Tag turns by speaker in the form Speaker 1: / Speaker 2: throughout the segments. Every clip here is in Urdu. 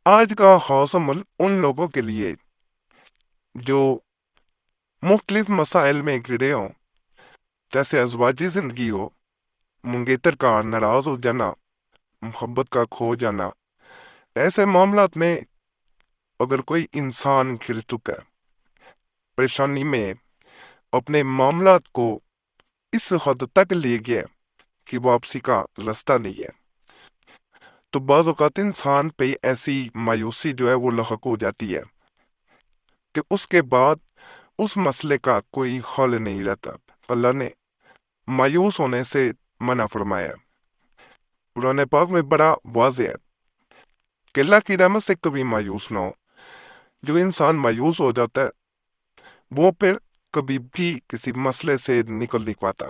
Speaker 1: آج کا خاص عمل ان لوگوں کے لیے جو مختلف مسائل میں گھرے ہوں، جیسے ازواجی زندگی ہو، منگیتر کا ناراض ہو جانا، محبت کا کھو جانا۔ ایسے معاملات میں اگر کوئی انسان گر چکا ہے، پریشانی میں اپنے معاملات کو اس حد تک لے گیا کہ واپسی کا راستہ نہیں ہے، تو بعض اوقات انسان پہ ایسی مایوسی جو ہے وہ لاحق ہو جاتی ہے کہ اس کے بعد اس مسئلے کا کوئی حل نہیں رہتا۔ اللہ نے مایوس ہونے سے منع فرمایا۔ قرآن پاک میں بڑا واضح ہے کہ اللہ کی رحمت سے کبھی مایوس نہ ہو۔ جو انسان مایوس ہو جاتا ہے وہ پھر کبھی بھی کسی مسئلے سے نکل نہیں پاتا۔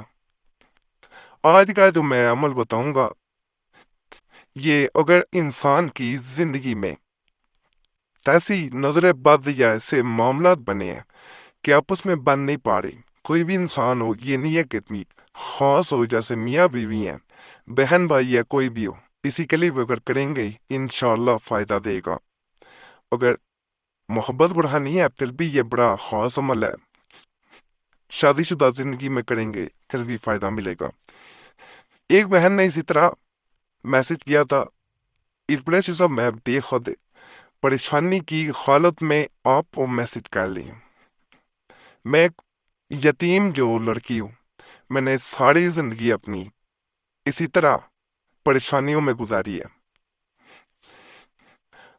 Speaker 1: آج کا جو میں عمل بتاؤں گا، یہ اگر انسان کی زندگی میں ایسی نظر بد یا ایسے معاملات بنے ہیں کہ آپس میں بن نہیں پا رہی، کوئی بھی انسان ہو، یہ نہیں ہے کہ اتنی خاص ہو جیسے میاں بیوی ہیں، بہن بھائی یا کوئی بھی ہو، اسی کے لیے اگر کریں گے انشاءاللہ فائدہ دے گا۔ اگر محبت بڑھانی ہے پھر بھی یہ بڑا خاص عمل ہے، شادی شدہ زندگی میں کریں گے پھر بھی فائدہ ملے گا۔ ایک بہن نے اسی طرح میسج کیا تھا، ارپلیش صاحب میں بے خود پریشانی کی حالت میں آپ کو میسج کر لی۔ میں ایک یتیم جو لڑکی ہوں، میں نے ساری زندگی اپنی اسی طرح پریشانیوں میں گزاری ہے۔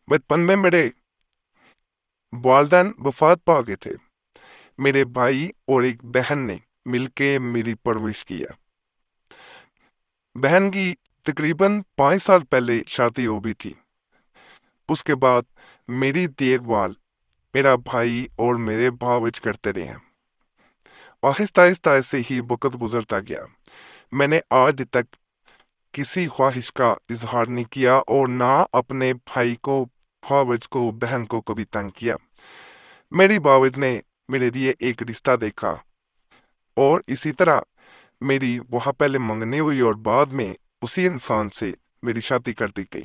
Speaker 1: بچپن میں میرے والدین وفات پا گئے تھے، میرے بھائی اور ایک بہن نے مل کے میری پرورش کیا۔ بہن کی تقریباً 5 سال پہلے شادی ہو گئی تھی۔ اس کے بعد میری دیکھ بھال میرا بھائی اور میرے بھاوج کرتے رہے ہیں۔ آہستہ آہستہ ایسے ہی وقت گزرتا گیا۔ میں نے آج تک کسی خواہش کا اظہار نہیں کیا اور نہ اپنے بھائی کو، بھاوج کو، بہن کو کبھی تنگ کیا۔ میری بھاوج نے میرے لیے ایک رشتہ دیکھا اور اسی طرح میری وہاں پہلے منگنی ہوئی اور بعد میں اسی انسان سے میری شادی کر دی گئی۔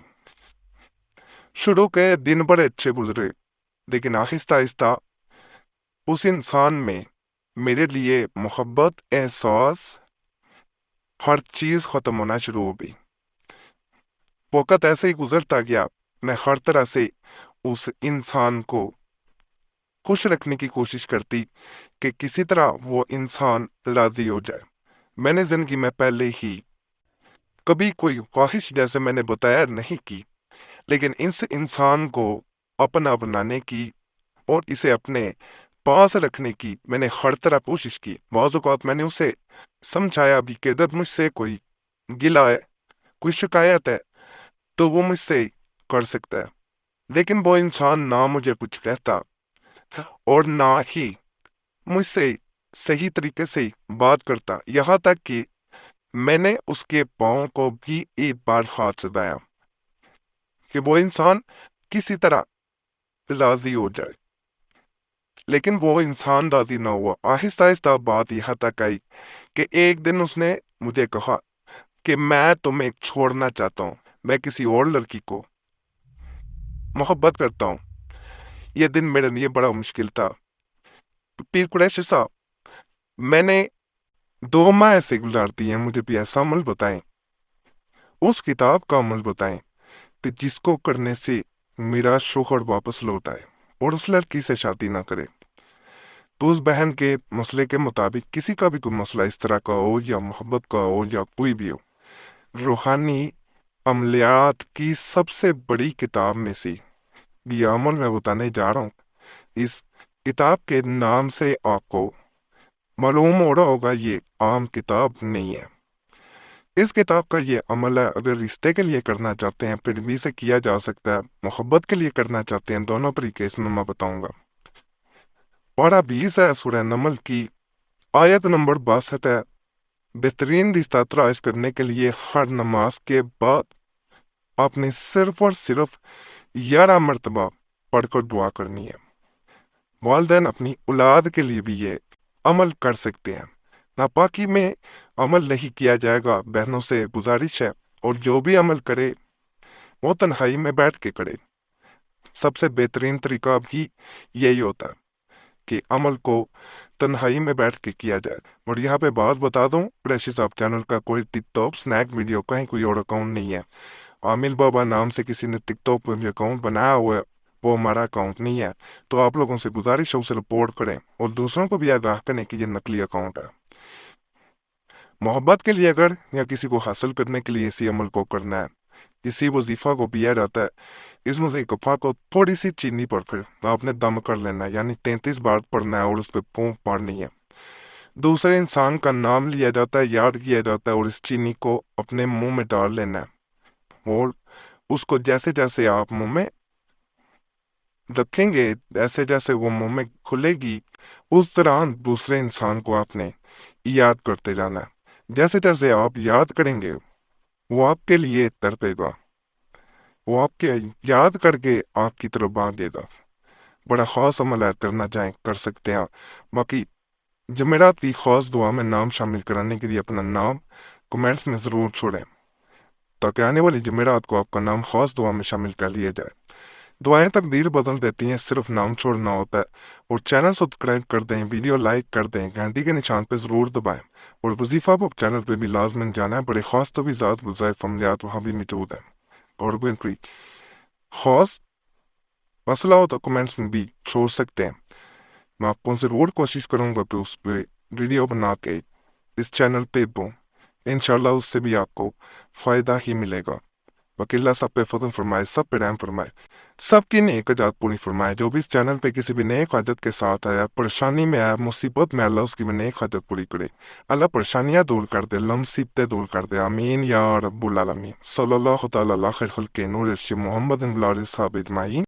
Speaker 1: شروع کے دن بڑے اچھے گزرے، لیکن آہستہ آہستہ اس انسان میں میرے لیے محبت، احساس، ہر چیز ختم ہونا شروع ہو گئی۔ وقت ایسے ہی گزرتا گیا، میں ہر طرح سے اس انسان کو خوش رکھنے کی کوشش کرتی کہ کسی طرح وہ انسان راضی ہو جائے۔ میں نے زندگی میں پہلے ہی کبھی کوئی خواہش جیسے میں نے بتایا نہیں کی، لیکن اس انسان کو اپنا بنانے کی اور اسے اپنے پاس رکھنے کی میں نے ہر طرح کوشش کی۔ بعض اوقات میں نے اسے سمجھایا بھی کہ اگر مجھ سے کوئی گلہ ہے، کوئی شکایت ہے تو وہ مجھ سے کر سکتا ہے، لیکن وہ انسان نہ مجھے کچھ کہتا اور نہ ہی مجھ سے صحیح طریقے سے بات کرتا، یہاں تک کہ میں نے اس کے پاؤں کو بھی ایک بار ہاتھ سدایا کہ وہ انسان کسی طرح راضی ہو جائے، لیکن وہ انسان راضی نہ ہوا۔ آہستہ آہستہ بات یہاں تک آئی کہ ایک دن اس نے مجھے کہا کہ میں تمہیں چھوڑنا چاہتا ہوں، میں کسی اور لڑکی کو محبت کرتا ہوں۔ یہ دن میرے لیے بڑا مشکل تھا۔ پیر قریشی صاحب، میں نے 2 ماہ ایسے گزار دیے ہیں، مجھے بھی ایسا عمل بتائیں، اس کتاب کا عمل بتائیں کہ جس کو کرنے سے میرا شوہر واپس لوٹ آئے اور اس لڑکی سے شادی نہ کرے۔ تو اس بہن کے مسئلے کے مطابق کسی کا بھی کوئی مسئلہ اس طرح کا ہو یا محبت کا ہو یا کوئی بھی ہو، روحانی عملیات کی سب سے بڑی کتاب میں سے یہ عمل میں بتانے جا رہا ہوں۔ اس کتاب کے نام سے آپ کو معلوم ہو رہا ہوگا یہ عام کتاب نہیں ہے۔ اس کتاب کا یہ عمل ہے، اگر رشتے کے لیے کرنا چاہتے ہیں پھر بھی اسے کیا جا سکتا ہے، محبت کے لیے کرنا چاہتے ہیں دونوں طریقے اس میں بتاؤں گا۔ پارہ 20 ہے سورہ نمل کی، آیت نمبر 62 ہے، بہترین رشتہ تلاش کرنے کے لیے ہر نماز کے بعد آپ نے صرف اور صرف 11 مرتبہ پڑھ کر دعا کرنی ہے۔ والدین اپنی اولاد کے لیے بھی یہ عمل کر سکتے ہیں۔ ناپاکی میں عمل نہیں کیا جائے گا، بہنوں سے گزارش ہے، اور جو بھی عمل کرے وہ تنہائی میں بیٹھ کے کرے۔ سب سے بہترین طریقہ بھی یہی ہوتا ہے کہ عمل کو تنہائی میں بیٹھ کے کیا جائے۔ اور یہاں پہ بات بتا دوں، قریشی صاحب چینل کا کوئی ٹک ٹاک سنیک ویڈیو کا ہی کوئی اور اکاؤنٹ نہیں ہے۔ عامل بابا نام سے کسی نے ٹک ٹاک پہ بھی اکاؤنٹ بنایا ہوا ہے، وہ ہمارا اکاؤنٹ نہیں ہے۔ تو آپ لوگوں سے گزارش ہے اسے رپورٹ کریں اور دوسروں کو بھی آگاہ کریں کہ یہ نقلی اکاؤنٹ ہے۔ محبت کے لیے اگر یا کسی کو حاصل کرنے کے لیے اسی عمل کو کرنا ہے، کسی وظیفہ کو پیا جاتا ہے، اس وظیفہ کو تھوڑی سی چینی پر پھر آپ نے دم کر لینا ہے، یعنی 33 بار پڑھنا ہے اور اس پہ پھونک مارنی ہے۔ دوسرے انسان کا نام لیا جاتا ہے، یاد کیا جاتا ہے، اور اس چینی کو اپنے منہ میں ڈال لینا ہے، اور اس کو جیسے جیسے آپ منہ میں رکھیں گے، ایسے جیسے وہ منہ میں کھلے گی، اس دوران دوسرے انسان کو آپ نے یاد کرتے جانا ہے۔ جیسے جیسے آپ یاد کریں گے وہ آپ کے لیے تڑپے گا، وہ آپ کے یاد کر کے آپ کی طرف بھاگے گا۔ بڑا خاص عمل ہے، کرنا چاہیں کر سکتے ہیں۔ باقی جمعرات کی خاص دعا میں نام شامل کرانے کے لیے اپنا نام کمنٹس میں ضرور چھوڑیں تاکہ آنے والی جمعرات کو آپ کا نام خاص دعا میں شامل کر لیا جائے۔ دعائیں تقدیر بدل دیتی ہیں، صرف نام چھوڑنا ہوتا ہے۔ اور چینل سبسکرائب کر دیں، ویڈیو لائک کر دیں، گھنٹی کے نشان پہ ضرور دبائیں، اور وظیفہ بک چینل پہ بھی لازماً جانا ہے۔ بڑے خاص تجویزات وظائف عملیات وہاں بھی موجود ہیں، اور کوئی خاص مسئلہ ہو تو کمنٹس میں بھی چھوڑ سکتے ہیں۔ میں آپ کو ضرور کوشش کروں گا کہ اس پہ ویڈیو بنا کے اس چینل پہ دوں، انشاءاللہ اس سے بھی آپ کو فائدہ ہی ملے گا۔ باقی اللہ سب پہ فضل فرمائے، سب پہ رحم فرمائے، سب کی نیک حاجات پوری فرمائے۔ جو بھی اس چینل پہ کسی بھی نیک حاجت کے ساتھ آیا، پریشانی میں آیا، مصیبت میں، اللہ اس کی بھی نیک حاجت پوری کرے۔ اللہ پریشانیاں دور کر دے، اللہ مصیبتیں دور کر دے، آمین یا رب العالمین۔ صلی اللہ تعالی علی خیر خلق نور ارشد محمد صحابہ اجمعین۔